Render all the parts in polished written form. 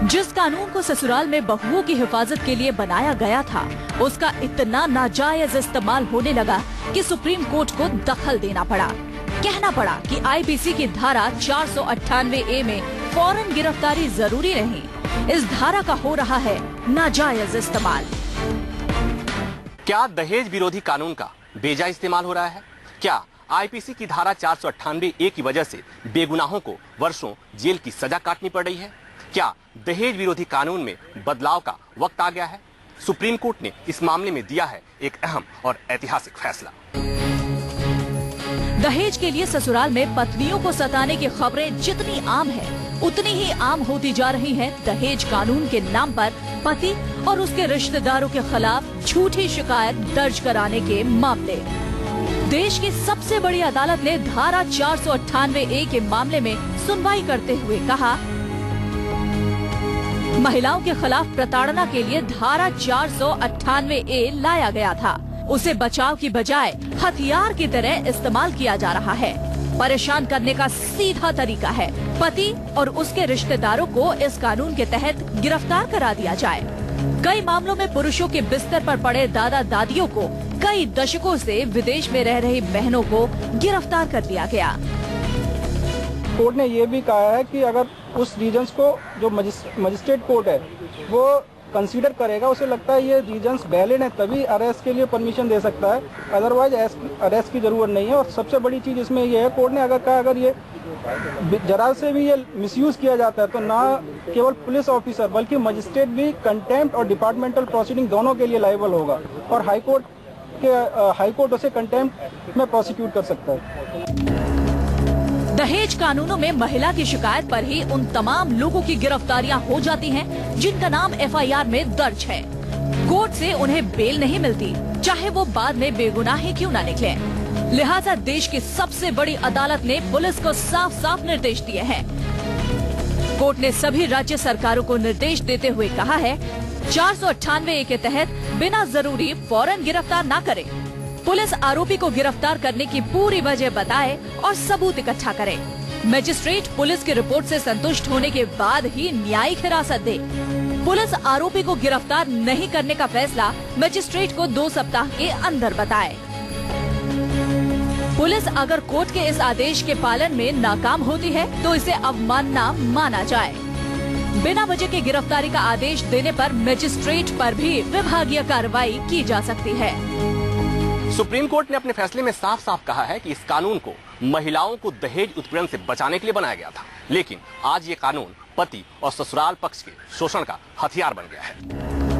जिस कानून को ससुराल में बहुओं की हिफाजत के लिए बनाया गया था, उसका इतना नाजायज इस्तेमाल होने लगा कि सुप्रीम कोर्ट को दखल देना पड़ा। कहना पड़ा कि आईपीसी की धारा 498A में फौरन गिरफ्तारी जरूरी नहीं, इस धारा का हो रहा है नाजायज इस्तेमाल। क्या दहेज विरोधी कानून का बेजा इस्तेमाल हो रहा है? क्या आईपीसी की धारा 498A की वजह से बेगुनाहों को वर्षों जेल की सजा काटनी पड़ रही है? क्या दहेज विरोधी कानून में बदलाव का वक्त आ गया है? सुप्रीम कोर्ट ने इस मामले में दिया है एक अहम और ऐतिहासिक फैसला। दहेज के लिए ससुराल में पत्नियों को सताने की खबरें जितनी आम है, उतनी ही आम होती जा रही हैं दहेज कानून के नाम पर पति और उसके रिश्तेदारों के खिलाफ झूठी शिकायत दर्ज कराने के मामले। देश की सबसे बड़ी अदालत ने धारा 498A के मामले में सुनवाई करते हुए कहा, महिलाओं के खिलाफ प्रताड़ना के लिए धारा 498A लाया गया था। उसे बचाव की बजाय हथियार की तरह इस्तेमाल किया जा रहा है। परेशान करने का सीधा तरीका है पति और उसके रिश्तेदारों को इस कानून के तहत गिरफ्तार करा दिया जाए। कई मामलों में पुरुषों के बिस्तर पर पड़े दादा दादियों को कई दशकों से विदेश में रह रही बहनों को गिरफ्तार कर लिया गया। कोर्ट ने ये भी कहा है कि अगर उस रीजन्स को जो मजिस्ट्रेट कोर्ट है वो कंसीडर करेगा, उसे लगता है ये रीजन्स वैलिड है, तभी अरेस्ट के लिए परमिशन दे सकता है, अदरवाइज अरेस्ट की जरूरत नहीं है। और सबसे बड़ी चीज इसमें ये है, कोर्ट ने अगर कहा अगर ये जरा से भी ये मिसयूज किया जाता है तो ना केवल पुलिस ऑफिसर बल्कि मजिस्ट्रेट भी कंटेम्प्ट और डिपार्टमेंटल प्रोसीडिंग दोनों के लिए लायबल होगा और हाईकोर्ट उसे कंटेम्प्ट में प्रोसिक्यूट कर सकता है। दहेज कानूनों में महिला की शिकायत पर ही उन तमाम लोगों की गिरफ्तारियां हो जाती हैं जिनका नाम एफआईआर में दर्ज है। कोर्ट से उन्हें बेल नहीं मिलती, चाहे वो बाद में बेगुनाह ही क्यों न निकले। लिहाजा देश की सबसे बड़ी अदालत ने पुलिस को साफ साफ निर्देश दिए हैं। कोर्ट ने सभी राज्य सरकारों को निर्देश देते हुए कहा है, 498A के तहत बिना जरूरी फौरन गिरफ्तार न करे। पुलिस आरोपी को गिरफ्तार करने की पूरी वजह बताए और सबूत इकट्ठा करे। मजिस्ट्रेट पुलिस की रिपोर्ट से संतुष्ट होने के बाद ही न्यायिक हिरासत दे। पुलिस आरोपी को गिरफ्तार नहीं करने का फैसला मजिस्ट्रेट को 2 सप्ताह के अंदर बताए। पुलिस अगर कोर्ट के इस आदेश के पालन में नाकाम होती है तो इसे अवमानना माना जाए। बिना वजह के गिरफ्तारी का आदेश देने पर मजिस्ट्रेट पर भी विभागीय कार्रवाई की जा सकती है। सुप्रीम कोर्ट ने अपने फैसले में साफ साफ कहा है कि इस कानून को महिलाओं को दहेज उत्पीड़न से बचाने के लिए बनाया गया था, लेकिन आज ये कानून पति और ससुराल पक्ष के शोषण का हथियार बन गया है।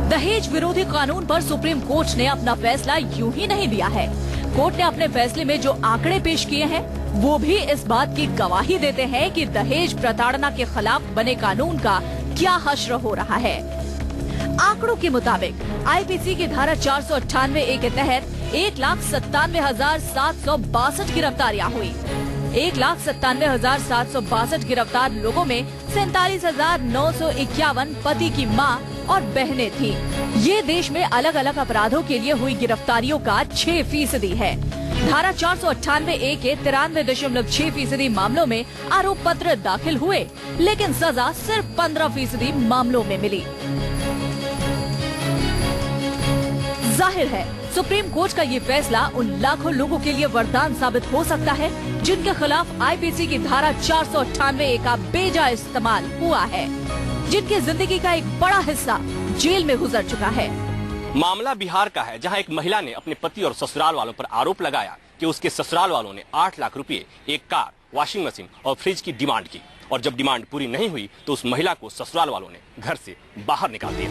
दहेज विरोधी कानून पर सुप्रीम कोर्ट ने अपना फैसला यूं ही नहीं दिया है। कोर्ट ने अपने फैसले में जो आंकड़े पेश किए हैं वो भी इस बात की गवाही देते हैं कि दहेज प्रताड़ना के खिलाफ बने कानून का क्या हश्र हो रहा है। आंकड़ों के मुताबिक आईपीसी की धारा 498A के तहत 1,97,762 गिरफ्तारियां हुई। 1,97,762 गिरफ्तार लोगों में 47,951 पति की मां और बहनें थीं। ये देश में अलग अलग अपराधों के लिए हुई गिरफ्तारियों का 6% है। धारा 498A के 93.6% मामलों में आरोप पत्र दाखिल हुए, लेकिन सजा सिर्फ 15% मामलों में मिली। जाहिर है सुप्रीम कोर्ट का ये फैसला उन लाखों लोगों के लिए वरदान साबित हो सकता है जिनके खिलाफ आईपीसी की धारा 498A का बेजा इस्तेमाल हुआ है, जिनकी जिंदगी का एक बड़ा हिस्सा जेल में गुजर चुका है। मामला बिहार का है, जहां एक महिला ने अपने पति और ससुराल वालों पर आरोप लगाया कि उसके ससुराल वालों ने 8 लाख रुपए, एक कार, वॉशिंग मशीन और फ्रिज की डिमांड की, और जब डिमांड पूरी नहीं हुई तो उस महिला को ससुराल वालों ने घर से बाहर निकाल दिया।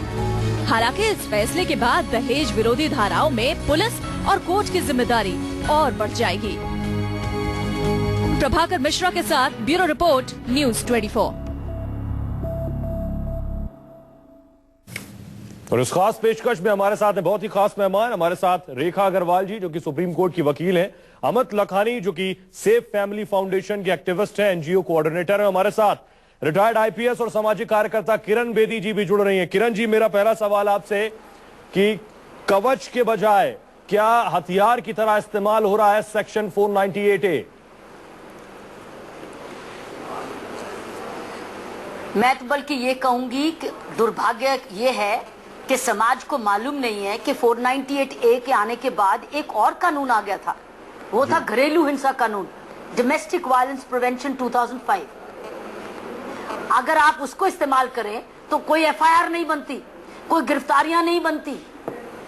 हालांकि इस फैसले के बाद दहेज विरोधी धाराओं में पुलिस और कोर्ट की जिम्मेदारी और बढ़ जाएगी। प्रभाकर मिश्रा के साथ ब्यूरो रिपोर्ट, न्यूज़ 24। और इस खास पेशकश में हमारे साथ बहुत ही खास मेहमान, हमारे साथ रेखा अग्रवाल जी जो कि सुप्रीम कोर्ट की वकील हैं, अमित लखानी जो कि सेफ फैमिली फाउंडेशन के एक्टिविस्ट हैं, एनजीओ कोऑर्डिनेटर है, हमारे साथ रिटायर्ड आईपीएस और सामाजिक कार्यकर्ता किरण बेदी जी भी जुड़ रही हैं। किरण जी, मेरा पहला सवाल आपसे कि कवच के बजाय क्या हथियार की तरह इस्तेमाल हो रहा है सेक्शन 498A? मैं तो बल्कि ये कहूंगी कि दुर्भाग्य ये है कि समाज को मालूम नहीं है कि 498A के आने के बाद एक और कानून आ गया था, वो था घरेलू हिंसा कानून, डोमेस्टिक वायलेंस प्रिवेंशन 2005। अगर आप उसको इस्तेमाल करें तो कोई एफआईआर नहीं बनती, कोई गिरफ्तारियां नहीं बनती,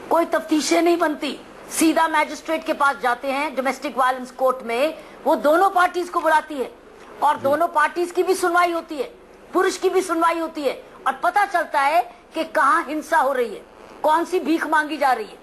कोई तफ्तीशें नहीं बनती, सीधा मैजिस्ट्रेट के पास जाते हैं डोमेस्टिक वायलेंस कोर्ट में, वो दोनों पार्टीज को बुलाती है और दोनों पार्टीज की भी सुनवाई होती है, पुरुष की भी सुनवाई होती है और पता चलता है कि कहां हिंसा हो रही है, कौन सी भीख मांगी जा रही है,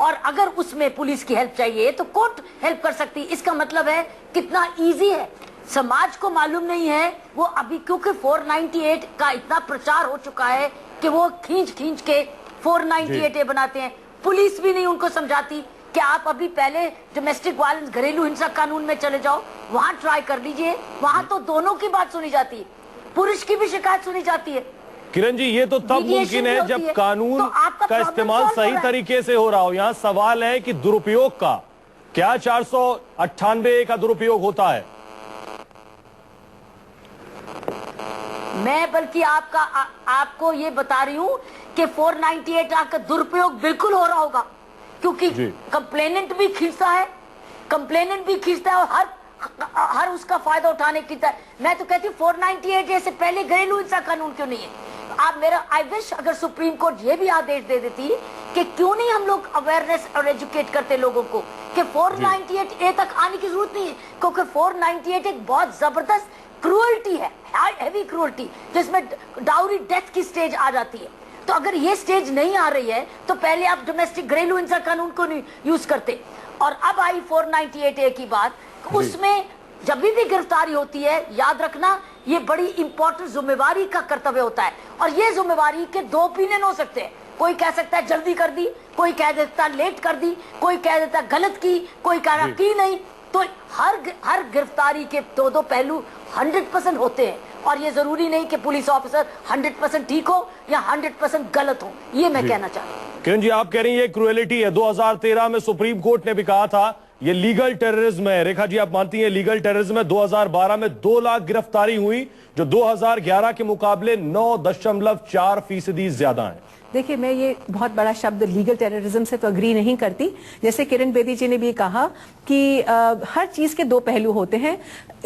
और अगर उसमें पुलिस की हेल्प चाहिए तो कोर्ट हेल्प कर सकती है। इसका मतलब है कितना इजी है। समाज को मालूम नहीं है वो अभी, क्योंकि 498 का इतना प्रचार हो चुका है कि वो खींच खींच के 498A बनाते हैं। पुलिस भी नहीं उनको समझाती कि आप अभी पहले डोमेस्टिक वायलेंस घरेलू हिंसा कानून में चले जाओ, वहां ट्राई कर लीजिए, वहां तो दोनों की बात सुनी जाती है, पुरुष की भी शिकायत सुनी जाती है। किरण जी, ये तो तब मुमकिन है जब कानून का इस्तेमाल सही तरीके से हो रहा हो। यहाँ सवाल है कि दुरुपयोग का, क्या 498A का दुरुपयोग होता है? मैं बल्कि आपको ये बता रही हूँ कि 498 का दुरुपयोग बिल्कुल हो रहा होगा, क्योंकि कंप्लेनेंट भी खींचता है और हर उसका फायदा उठाने की। मैं तो कहती हूँ 498 से पहले घरेलू हिंसा कानून क्यों नहीं है? आप मेरा आई विश अगर सुप्रीम कोर्ट ये भी आदेश दे देती कि क्यों नहीं हम लोग अवेयरनेस और एजुकेट करते लोगों को कि 498A तक आने की जरूरत नहीं है, क्योंकि 498 एक बहुत जबरदस्त क्रूअल्टी है, हैवी क्रूअल्टी, जिसमें डाउरी डेथ की स्टेज आ जाती है। तो अगर ये स्टेज नहीं आ रही है तो पहले आप डोमेस्टिक घरेलू हिंसा कानून को नहीं यूज करते। और अब आई 498A की बात, उसमें जब भी गिरफ्तारी होती है, याद रखना ये बड़ी इंपॉर्टेंट जिम्मेवारी का कर्तव्य होता है, और ये जिम्मेवारी के दो ओपिनियन हो सकते हैं। कोई कह सकता है जल्दी कर दी, कोई कह देता लेट कर दी, कोई कह देता गलत की, कोई कह रहा की नहीं। तो हर गिरफ्तारी के दो पहलू 100% होते हैं, और ये जरूरी नहीं कि पुलिस ऑफिसर 100% ठीक हो या 100% गलत हो। ये मैं कहना चाहता हूँ। किरण जी, आप कह रही हैं ये क्रूएलिटी है। 2013 में सुप्रीम कोर्ट ने भी कहा था ये लीगल टेररिज्म है। रेखा जी, आप मानती हैं लीगल टेररिज्म है? 2012 में 2 लाख गिरफ्तारी हुई, जो 2011 के मुकाबले 9.4% ज्यादा है। देखिए, मैं ये बहुत बड़ा शब्द लीगल टेररिज्म से तो अग्री नहीं करती। जैसे किरण बेदी जी ने भी कहा कि हर चीज के दो पहलू होते हैं।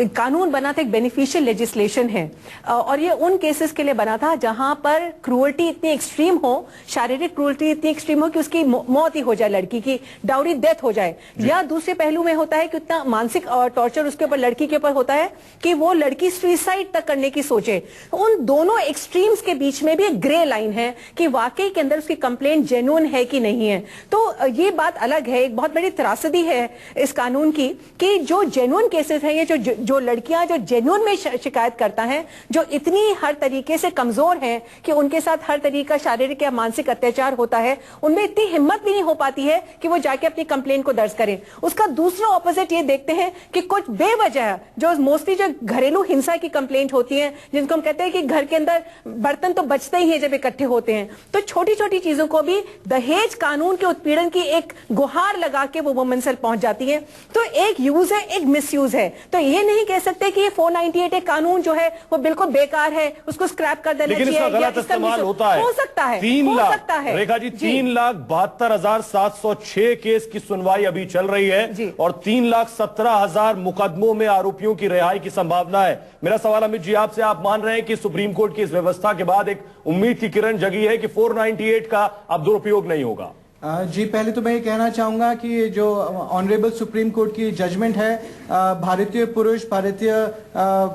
कानून बना था, एक बेनिफिशियल लेजिस्लेशन है, और ये उन केसेस के लिए बना था जहां पर क्रूअल्टी इतनी एक्सट्रीम हो, शारीरिक क्रूअल्टी इतनी एक्सट्रीम हो कि उसकी मौत ही हो जाए, लड़की की डाउरी डेथ हो जाए, या दूसरे पहलू में होता है कि उतना मानसिक टॉर्चर उसके ऊपर, लड़की के ऊपर होता है कि वो लड़की सुसाइड तक करने की सोचे। उन दोनों एक्सट्रीम्स के बीच में भी एक ग्रे लाइन है कि वाकई के अंदर उसकी कंप्लेंट जेन्युइन है कि नहीं है। तो ये बात अलग है। एक बहुत बड़ी त्रासदी है इस कानून की कि जो जेन्युइन केसेस हैं, ये जो लड़कियां जो जेन्युइन में शिकायत करता है, जो इतनी हर तरीके से कमजोर हैं कि उनके साथ हर तरीके का शारीरिक या मानसिक अत्याचार होता है, उनमें इतनी हिम्मत भी नहीं हो पाती है कि वो जाके अपनी कंप्लेंट को दर्ज करें। उसका दूसरा ऑपोजिट ये देखते हैं कि कुछ बेवजह जो मोस्टली जो घरेलू हिंसा की कंप्लेंट होती है, जिनको हम कहते हैं कि घर के अंदर बर्तन तो बचते ही हैं जब इकट्ठे होते हैं, तो छोटी छोटी चीजों को भी दहेज कानून के उत्पीड़न की एक गुहार लगा के वो वुमन सेल पहुंच जाती है। तो एक यूज है, एक मिसयूज है। तो ये नहीं कह सकते कि ये 498 कानून जो है वो बिल्कुल बेकार है, उसको स्क्रैप कर देना चाहिए। लेकिन इसका गलत इस्तेमाल होता है। हो सकता है, 3 लाख, रेखा जी, 3,72,706 केस की सुनवाई अभी चल रही है और 3,17,000 मुकदमों में आरोपियों की रिहाई की संभावना है। मेरा सवाल अमित जी आपसे, आप मान रहे हैं कि सुप्रीम कोर्ट की इस व्यवस्था के बाद एक उम्मीद की किरण जगी है कि 498 का अब दुरुपयोग नहीं होगा? जी, पहले तो मैं ये कहना चाहूंगा कि जो ऑनरेबल सुप्रीम कोर्ट की जजमेंट है, भारतीय पुरुष, भारतीय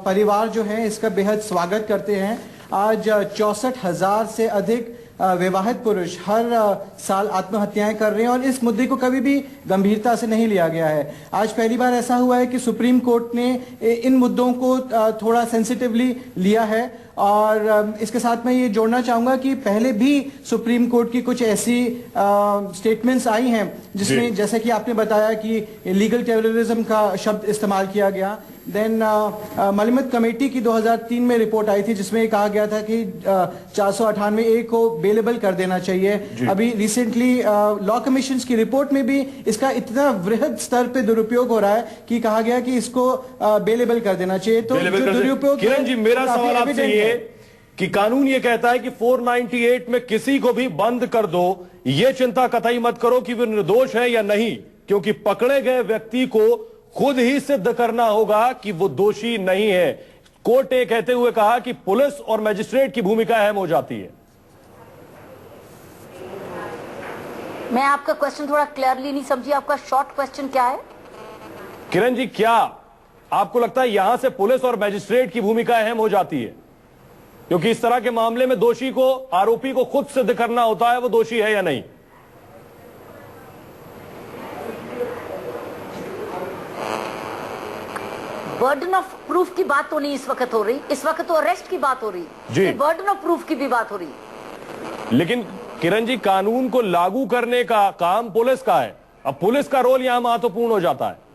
परिवार जो है इसका बेहद स्वागत करते हैं। आज 64,000 से अधिक विवाहित पुरुष हर साल आत्महत्याएं कर रहे हैं और इस मुद्दे को कभी भी गंभीरता से नहीं लिया गया है। आज पहली बार ऐसा हुआ है कि सुप्रीम कोर्ट ने इन मुद्दों को थोड़ा सेंसिटिवली लिया है। और इसके साथ मैं ये जोड़ना चाहूंगा कि पहले भी सुप्रीम कोर्ट की कुछ ऐसी स्टेटमेंट्स आई हैं जिसमें, जैसे कि आपने बताया कि लीगल टेररिज्म का शब्द इस्तेमाल किया गया। देन मलिमत कमेटी की 2003 में रिपोर्ट आई थी जिसमें कहा गया था कि 498A को बेलेबल कर देना चाहिए। अभी रिसेंटली लॉ कमीशन की रिपोर्ट में भी इसका इतना वृहद स्तर पे दुरुपयोग हो रहा है कि कहा गया कि इसको बेलेबल कर देना चाहिए। तो जो दुरुपयोग, किरण जी, मेरा सवाल आपसे ये कि कानून यह कहता है कि 498 में किसी को भी बंद कर दो, यह चिंता कतई मत करो कि वो निर्दोष है या नहीं, क्योंकि पकड़े गए व्यक्ति को खुद ही सिद्ध करना होगा कि वो दोषी नहीं है। कोर्ट ने कहते हुए कहा कि पुलिस और मजिस्ट्रेट की भूमिका अहम हो जाती है। मैं आपका क्वेश्चन थोड़ा क्लियरली नहीं समझी, आपका शॉर्ट क्वेश्चन क्या है? किरण जी, क्या आपको लगता है यहां से पुलिस और मजिस्ट्रेट की भूमिका अहम हो जाती है, क्योंकि इस तरह के मामले में दोषी को, आरोपी को खुद सिद्ध करना होता है वो दोषी है या नहीं? बर्डन ऑफ प्रूफ की बात तो नहीं इस वक्त हो रही, इस वक्त तो अरेस्ट की बात हो रही है, बर्डन ऑफ प्रूफ की भी बात हो रही है। लेकिन किरण जी, कानून को लागू करने का काम पुलिस का है, अब पुलिस का रोल यहां महत्वपूर्ण हो जाता है।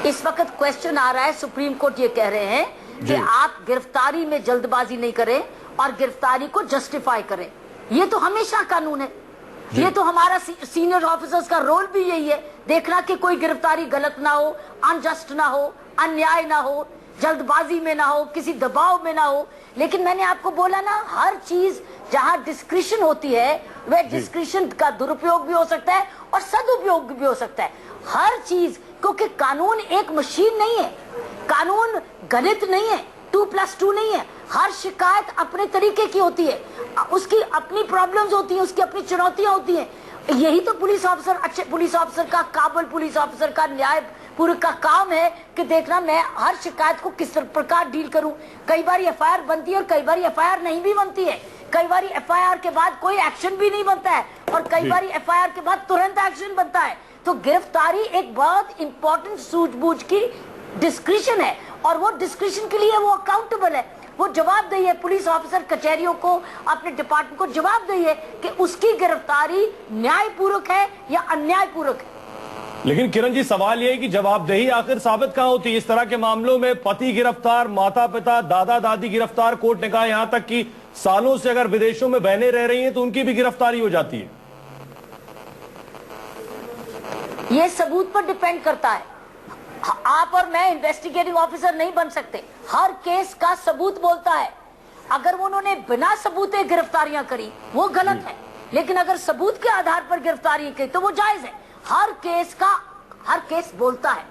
इस वक्त क्वेश्चन आ रहा है, सुप्रीम कोर्ट ये कह रहे हैं कि आप गिरफ्तारी में जल्दबाजी नहीं करें और गिरफ्तारी को जस्टिफाई करें। ये तो हमेशा कानून है, ये तो हमारा सीनियर ऑफिसर्स का रोल भी यही है, देखना कि कोई गिरफ्तारी गलत ना हो, अनजस्ट ना हो, अन्याय ना हो, जल्दबाजी में ना हो, किसी दबाव में ना हो। लेकिन मैंने आपको बोला ना, हर चीज जहां डिस्क्रिशन होती है वह डिस्क्रिशन का दुरुपयोग भी हो सकता है और सदुपयोग भी हो सकता है। हर चीज, क्योंकि कानून एक मशीन नहीं है, कानून गणित नहीं है, 2+2 नहीं है। हर शिकायत अपने तरीके की होती है, उसकी अपनी प्रॉब्लम्स होती हैं, उसकी अपनी चुनौतियां होती हैं। यही तो पुलिस ऑफिसर, अच्छे पुलिस ऑफिसर का, काबिल पुलिस ऑफिसर का, न्यायपूर्वक का काम है कि देखना मैं हर शिकायत को किस प्रकार डील करूं। कई बार एफआईआर बनती है और कई बार एफआईआर नहीं भी बनती है, कई बार एफआईआर के बाद कोई एक्शन भी नहीं बनता है और कई बार एफआईआर के बाद तुरंत एक्शन बनता है। तो गिरफ्तारी एक बहुत इंपॉर्टेंट सूझबूझ की डिस्क्रिशन है और वो डिस्क्रिशन के लिए वो अकाउंटेबल है, वो जवाबदेही है। पुलिस ऑफिसर कचहरियों को, अपने डिपार्टमेंट को जवाबदेही है कि उसकी गिरफ्तारी न्यायपूर्वक है या अन्यायपूर्वक है। लेकिन किरण जी, सवाल यह है कि जवाबदेही आखिर साबित कहां होती है? इस तरह के मामलों में पति गिरफ्तार, माता पिता, दादा दादी गिरफ्तार, कोर्ट ने कहा यहां तक कि सालों से अगर विदेशों में बहनें रह रही हैं तो उनकी भी गिरफ्तारी हो जाती है। ये सबूत पर डिपेंड करता है। आप और मैं इन्वेस्टिगेटिंग ऑफिसर नहीं बन सकते, हर केस का सबूत बोलता है। अगर उन्होंने बिना सबूते गिरफ्तारियां करी वो गलत है, लेकिन अगर सबूत के आधार पर गिरफ्तारी की तो वो जायज है। हर केस बोलता है,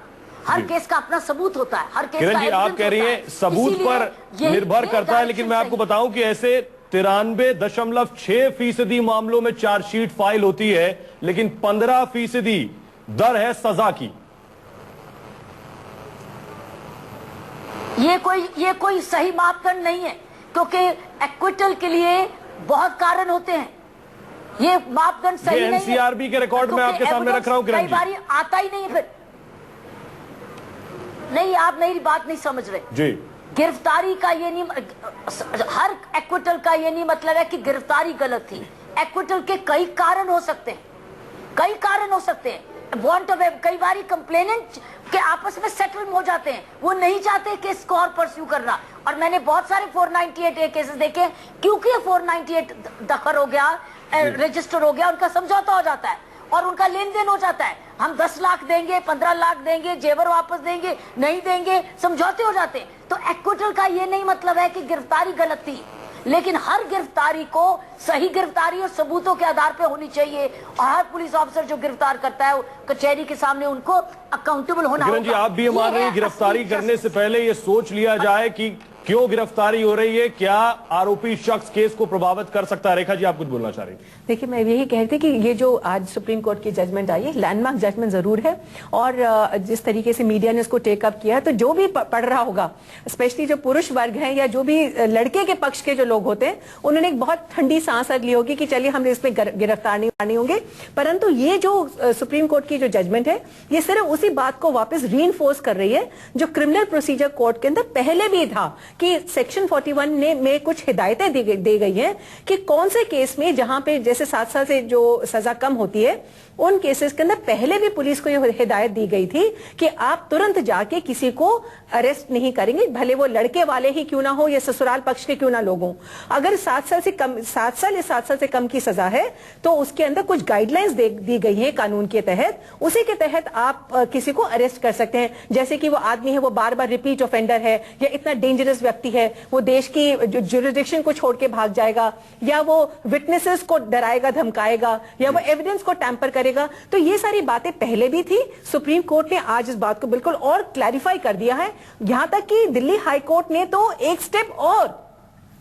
हर केस का अपना सबूत होता है, हर केस किरण जी, का आप कह रही हैं सबूत पर निर्भर करता है, लेकिन मैं आपको बताऊं कि ऐसे 93.6% मामलों में चार्जशीट फाइल होती है, लेकिन 15% दर है सजा की। ये कोई सही मापदंड नहीं है, क्योंकि एक्विटल के लिए बहुत कारण होते हैं। ये मापदंड सही नहीं है। एनसीआरबी के रिकॉर्ड में आपके सामने रख रहा हूं किरण जी। कई बार आता ही नहीं है फिर। नहीं, आप मेरी बात नहीं समझ रहे जी। गिरफ्तारी का ये नहीं, हर एक्विटल का ये नहीं मतलब है कि गिरफ्तारी गलत थी। एक्विटल के कई कारण हो सकते हैं, कई कारण हो सकते हैं। वांट ऑफ, कई बार कंप्लेनेंट के आपस में सेटल हो जाते हैं, वो नहीं चाहते केस को और परस्यू करना। और मैंने बहुत सारे 498A केसेस देखे, क्योंकि 498 दखल हो गया, रजिस्टर हो गया, उनका समझौता हो जाता है और उनका लेन देन हो जाता है। हम 10 लाख देंगे, 15 लाख देंगे, जेवर वापस देंगे, नहीं देंगे, समझौते हो जाते हैं। तो एक्विटल का ये नहीं मतलब है कि गिरफ्तारी गलत थी, लेकिन हर गिरफ्तारी को सही गिरफ्तारी और सबूतों के आधार पर होनी चाहिए और हर पुलिस ऑफिसर जो गिरफ्तार करता है कचहरी के सामने उनको अकाउंटेबल होना होगा। किरण जी, आप भी मान रहे हैं गिरफ्तारी करने से पहले ये सोच लिया जाए कि क्यों गिरफ्तारी हो रही है, क्या आरोपी शख्स केस को प्रभावित कर सकता है? रेखा जी, आप कुछ बोलना चाह रही थी। देखिए, मैं यही कह रही थी कि ये जो आज सुप्रीम कोर्ट की जजमेंट आई है, लैंडमार्क जजमेंट जरूर है और जिस तरीके से मीडिया ने इसको टेकअप किया, तो जो भी पढ़ रहा होगा, स्पेशली जो पुरुष वर्ग है या जो भी लड़के के पक्ष के जो लोग होते हैं, उन्होंने एक बहुत ठंडी सांस ली होगी कि चलिए हम इसमें गिरफ्तार नहीं होंगे। परंतु ये जो सुप्रीम कोर्ट की जो जजमेंट है, ये सिर्फ उसी बात को वापस रीइंफोर्स कर रही है जो क्रिमिनल प्रोसीजर कोड के अंदर पहले भी था कि सेक्शन 41 में कुछ हिदायतें दी गई हैं कि कौन से केस में, जहां पे जैसे 7 साल से जो सजा कम होती है, उन केसेस के अंदर पहले भी पुलिस को यह हिदायत दी गई थी कि आप तुरंत जाके किसी को अरेस्ट नहीं करेंगे, भले वो लड़के वाले ही क्यों ना हो या ससुराल पक्ष के क्यों ना लोग हों। अगर 7 साल या 7 साल से कम की सजा है तो उसके अंदर कुछ गाइडलाइंस दी गई हैं कानून के तहत, उसी के तहत आप किसी को अरेस्ट कर सकते हैं। जैसे कि वो आदमी है, वो बार बार रिपीट ऑफेंडर है, या इतना डेंजरस व्यक्ति है, वो देश की जुरिडिक्शन को छोड़ के भाग जाएगा, या वो विटनेसेस को डराएगा धमकाएगा, या वो एविडेंस को टैंपर करेगा। तो ये सारी बातें पहले भी थी। सुप्रीम कोर्ट ने आज इस बात को बिल्कुल और क्लैरिफाई कर दिया है। यहां तक कि दिल्ली हाई कोर्ट ने तो एक स्टेप और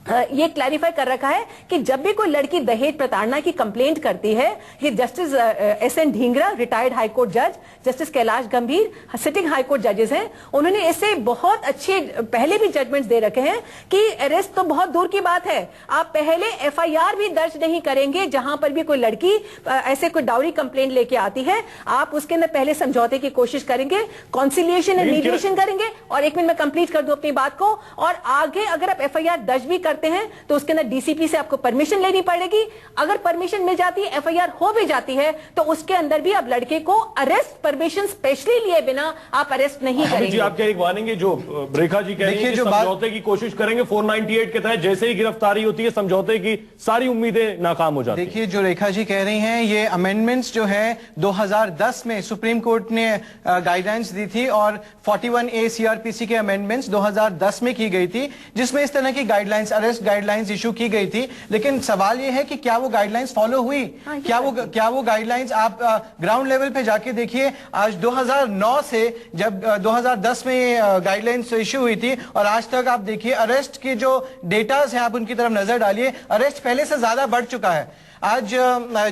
ये क्लैरिफाई कर रखा है कि जब भी कोई लड़की दहेज प्रताड़ना की कंप्लेंट करती है, ये justice SN. Dhingra, retired high court जज, जस्टिस कैलाश गंभीर, सिटिंग हाई कोर्ट जजेस हैं, उन्होंने ऐसे बहुत अच्छे पहले भी जजमेंट्स दे रखे हैं कि अरेस्ट तो बहुत दूर की बात है, आप पहले एफआईआर भी दर्ज नहीं करेंगे। जहां पर भी कोई लड़की ऐसे कोई डाउरी कंप्लेंट लेके आती है, आप उसके अंदर पहले समझौते की कोशिश करेंगे, कॉन्सिलिएशन एंड मीडिएशन करेंगे। और एक मिनट में कंप्लीट कर दूं अपनी बात को। और आगे अगर आप एफआईआर दर्ज भी करते हैं तो उसके अंदर डीसीपी से आपको परमिशन लेनी पड़ेगी। अगर परमिशन मिल जाती है, एफआईआर हो भी जाती है, तो उसके अंदर भी आप लड़के को अरेस्ट परमिशन स्पेशली लिए बिना आप अरेस्ट नहीं करेंगे। जी, आप क्या मानेंगे जो रेखा जी कह रही हैं कि समझौते की कोशिश करेंगे 498 के तहत, जैसे ही गिरफ्तारी होती है समझौते की सारी उम्मीदें नाकाम हो जाती हैं? देखिए, जो रेखा जी कह रही हैं, ये अमेंडमेंट्स जो है 2010 में सुप्रीम कोर्ट ने गाइडलाइंस दी थी, और 41A सीआरपीसी के अमेंडमेंट्स 2010 में की गई थी, जिसमें इस तरह की गाइडलाइंस, अरेस्ट गाइडलाइंस इशू की गई थी। लेकिन सवाल यह है कि क्या वो गाइडलाइंस फॉलो हुई? क्या वो गाइडलाइंस आप ग्राउंड लेवल पे जाके देखिए। आज 2009 से जब 2010 में गाइडलाइंस इशू हुई थी और आज तक आप देखिए अरेस्ट के जो डेटास हैं, आप उनकी तरफ नजर डालिए, अरेस्ट पहले से ज्यादा बढ़ चुका है। आज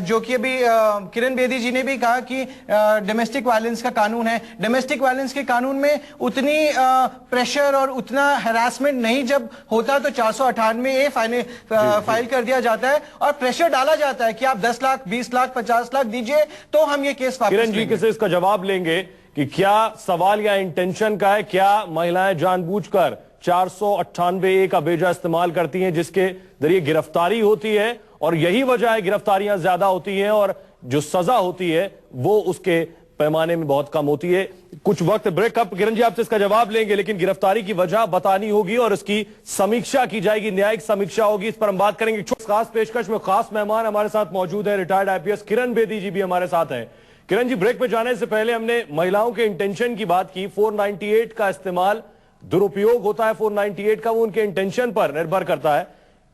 जो कि अभी किरण बेदी जी ने भी कहा कि डोमेस्टिक वायलेंस का कानून है, डोमेस्टिक वायलेंस के कानून में उतनी प्रेशर और उतना हैरासमेंट नहीं जब होता तो 498A फाइल कर दिया जाता है और प्रेशर डाला जाता है कि आप 10 लाख 20 लाख 50 लाख दीजिए तो हम ये केस वापस किरण जी किसे इसका जवाब लेंगे कि क्या सवाल या इंटेंशन का है, क्या महिलाएं जानबूझकर 498A का बेजा इस्तेमाल करती हैं जिसके जरिए गिरफ्तारी होती है, और यही वजह है गिरफ्तारियां ज्यादा होती हैं और जो सजा होती है वो उसके पैमाने में बहुत कम होती है। कुछ वक्त ब्रेकअप, किरण जी आपसे इसका जवाब लेंगे, लेकिन गिरफ्तारी की वजह बतानी होगी और इसकी समीक्षा की जाएगी, न्यायिक समीक्षा होगी, इस पर हम बात करेंगे। खास पेशकश में खास मेहमान हमारे साथ मौजूद है, रिटायर्ड आईपीएस किरण बेदी जी भी हमारे साथ हैं। किरण जी, ब्रेक पे जाने से पहले हमने महिलाओं के इंटेंशन की बात की। 498 का इस्तेमाल दुरुपयोग होता है 498 का, वो उनके इंटेंशन पर निर्भर करता है,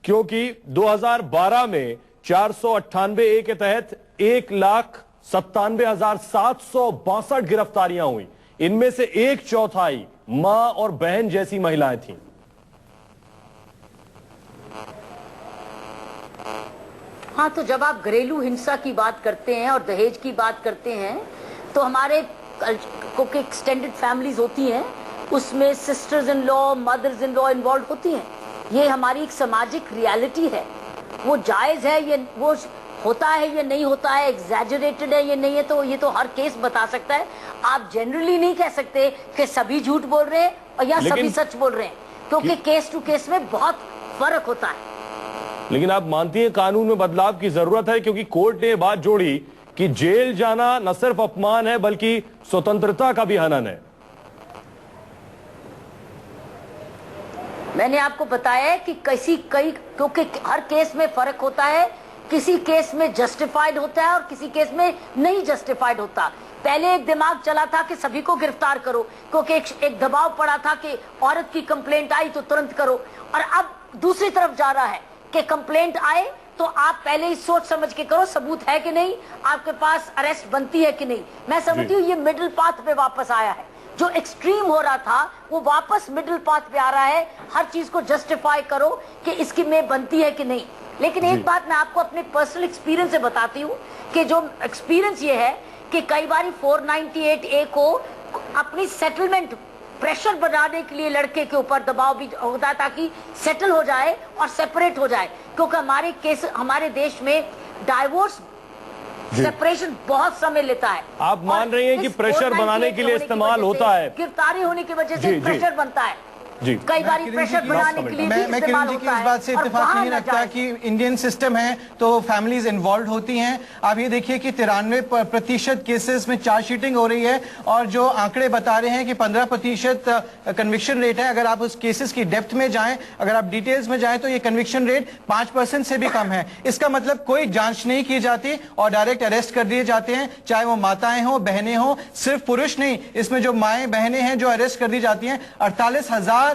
क्योंकि 2012 में 498A के तहत 1,97,762 गिरफ्तारियां हुई, इनमें से 1/4 मां और बहन जैसी महिलाएं थीं। हाँ, तो जब आप घरेलू हिंसा की बात करते हैं और दहेज की बात करते हैं तो हमारे क्योंकि एक्सटेंडेड फैमिलीज होती हैं, उसमें sisters in law, mother's in law involve होती हैं। ये हमारी एक सामाजिक रियलिटी है। वो जायज है, ये वो होता है, ये नहीं होता है, एग्जैजरेटेड है, ये नहीं है, तो ये तो हर केस बता सकता है। आप जनरली नहीं कह सकते कि सभी झूठ बोल रहे हैं और या सभी सच बोल रहे हैं, क्योंकि केस टू केस में बहुत फर्क होता है। लेकिन आप मानती हैं कानून में बदलाव की जरूरत है, क्योंकि कोर्ट ने बात जोड़ी कि जेल जाना न सिर्फ अपमान है बल्कि स्वतंत्रता का भी हनन है। मैंने आपको बताया है कि क्योंकि हर केस में फर्क होता है, किसी केस में जस्टिफाइड होता है और किसी केस में नहीं जस्टिफाइड होता। पहले एक दिमाग चला था कि सभी को गिरफ्तार करो, क्योंकि एक दबाव पड़ा था कि औरत की कंप्लेंट आई तो तुरंत करो, और अब दूसरी तरफ जा रहा है कि कंप्लेंट आए तो आप पहले ही सोच समझ के करो, सबूत है कि नहीं, आपके पास अरेस्ट बनती है कि नहीं। मैं समझती हूँ ये मिडिल पाथ पे वापस आया है। जो एक्सट्रीम हो रहा था वो वापस मिडिल पाथ पे आ रहा है। हर चीज को जस्टिफाई करो कि इसकी में बनती है कि नहीं। लेकिन एक बात मैं आपको अपने पर्सनल एक्सपीरियंस से बताती हूँ कि जो एक्सपीरियंस ये है कि कई बार 498A को अपनी सेटलमेंट प्रेशर बनाने के लिए लड़के के ऊपर दबाव भी होता है ताकि सेटल हो जाए और सेपरेट हो जाए, क्योंकि हमारे देश में डाइवोर्स सेपरेशन बहुत समय लेता है। आप मान रही हैं कि प्रेशर बनाने के लिए इस्तेमाल होता है, गिरफ्तारी होने की वजह से प्रेशर बनता है। जी। कई बार प्रेशर बनाने के लिए भी मैं किरण इस्तेमाल जी की होता इस है बात से और इत्तेफाक वहाँ नहीं न रखता जाए। कि इंडियन सिस्टम है तो फैमिलीज इन्वॉल्व होती हैं। आप ये देखिए कि 93% केसेस में चार्जशीटिंग हो रही है और जो आंकड़े बता रहे हैं कि 15% कन्विक्शन रेट है। अगर आप उस केसेस की डेप्थ में जाएं, अगर आप डिटेल्स में जाएं तो ये कन्विक्शन रेट 5% से भी कम है। इसका मतलब कोई जांच नहीं की जाती और डायरेक्ट अरेस्ट कर दिए जाते हैं, चाहे वो माताएं हो, बहनें हो। सिर्फ पुरुष नहीं, इसमें जो माएं बहनें हैं जो अरेस्ट कर दी जाती हैं, 48,000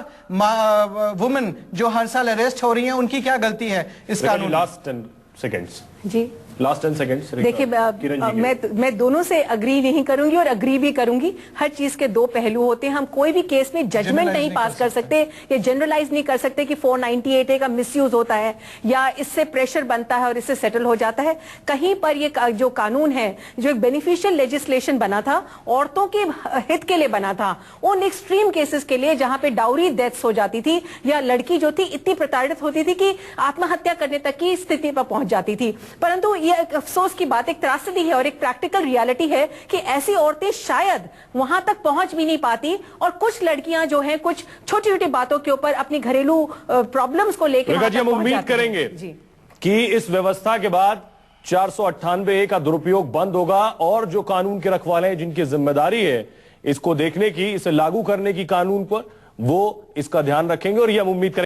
वुमेन जो हर साल अरेस्ट हो रही हैं, उनकी क्या गलती है इस कानून में? लास्ट 10 सेकेंड्स जी लास्ट 10 सेकेंड्स देखिए, मैं दोनों से अग्री नहीं करूंगी और अग्री भी करूंगी। हर चीज के दो पहलू होते हैं। हम कोई भी केस में जजमेंट नहीं पास कर सकते या जनरलाइज नहीं कर सकते कि 498A का मिसयूज होता है या इससे प्रेशर बनता है और इससे सेटल हो जाता है। कहीं पर ये जो कानून है, जो एक बेनिफिशियल लेजिस्लेशन बना था, औरतों के हित के लिए बना था, उन एक्सट्रीम केसेस के लिए जहां पे डाउरी डेथ्स हो जाती थी या लड़की जो थी इतनी प्रताड़ित होती थी कि आत्महत्या करने तक की स्थिति पर पहुंच जाती थी। परंतु ये एक अफसोस की बात, एक त्रासदी है और एक प्रैक्टिकल रियलिटी है कि ऐसी औरतें शायद वहां तक पहुंच भी नहीं पाती और कुछ लड़कियां जो हैं कुछ छोटी छोटी बातों के ऊपर अपनी घरेलू प्रॉब्लम्स को लेकर हम उम्मीद करेंगे कि इस व्यवस्था के बाद 498A का दुरुपयोग बंद होगा और जो कानून के रखवाले हैं, जिनकी जिम्मेदारी है इसको देखने की, इसे लागू करने की कानून पर, वो इसका ध्यान रखेंगे और ये हम उम्मीद करेंगे।